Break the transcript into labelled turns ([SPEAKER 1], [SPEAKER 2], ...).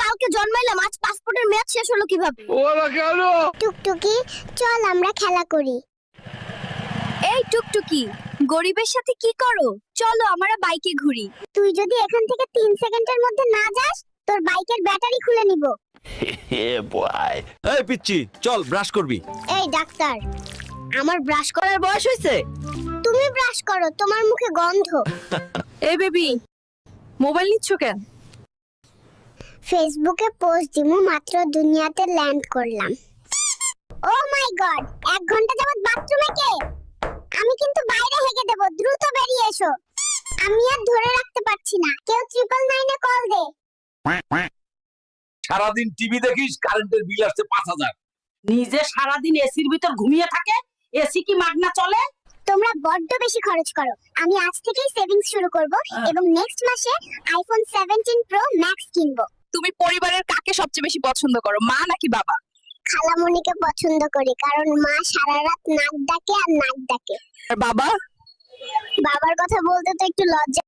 [SPEAKER 1] কালকে জন্মাইলাম, আজ পাসপোর্টের মেয়াদ শেষ হলো কিভাবে?
[SPEAKER 2] ওরা কেন?
[SPEAKER 1] টুকটুকি, চল আমরা খেলা করি। এই টুকটুকি, গরিবের সাথে কি করো? চলো আমরা বাইকে ঘুরি। তুই যদি এখান থেকে 3 সেকেন্ডের মধ্যে না যাস, তোর বাইকের ব্যাটারি খুলে নিব।
[SPEAKER 3] এই পিচ্চি, চল ব্রাশ করবি।
[SPEAKER 1] এই ডাক্তার, আমার ব্রাশ করার বয়স হয়েছে? তুমি ব্রাশ করো, তোমার মুখে গন্ধ।
[SPEAKER 4] এই বেবি, মোবাইল নিচ্ছ কেন?
[SPEAKER 1] ফেসবুকে পোস্ট দিমু, মাত্র দুনিয়াতে ল্যান্ড করলাম। ও মাই গড, 1 ঘন্টা যাবত বাথরুমে কে? আমি কিন্তু বাইরে হেগে দেব, দ্রুত বেরিয়ে এসো। আমি আর ধরে রাখতে পারছি না, কেউ 999 এ কল দে।
[SPEAKER 2] সারাদিন টিভি দেখিস, কারেন্টের বিল আসছে 5,000।
[SPEAKER 4] নিজে সারাদিন এসির ভিতর ঘুমিয়ে থাকে, এসি কি মাগনা চলে?
[SPEAKER 1] তোমরা বড্ড বেশি খরচ করো। আমি আজ থেকেই সেভিংস শুরু করব এবং নেক্সট মাসে আইফোন 17 প্রো ম্যাক্স কিনবো।
[SPEAKER 4] তুমি পরিবারের কাকে সবচেয়ে বেশি পছন্দ করো, মা নাকি বাবা?
[SPEAKER 1] খালামণিকে পছন্দ করি, কারণ মা সারা রাত নাক ডাকে আর নাক ডাকে।
[SPEAKER 4] আর বাবা?
[SPEAKER 1] বাবার কথা বলতে তো একটু লজ্জা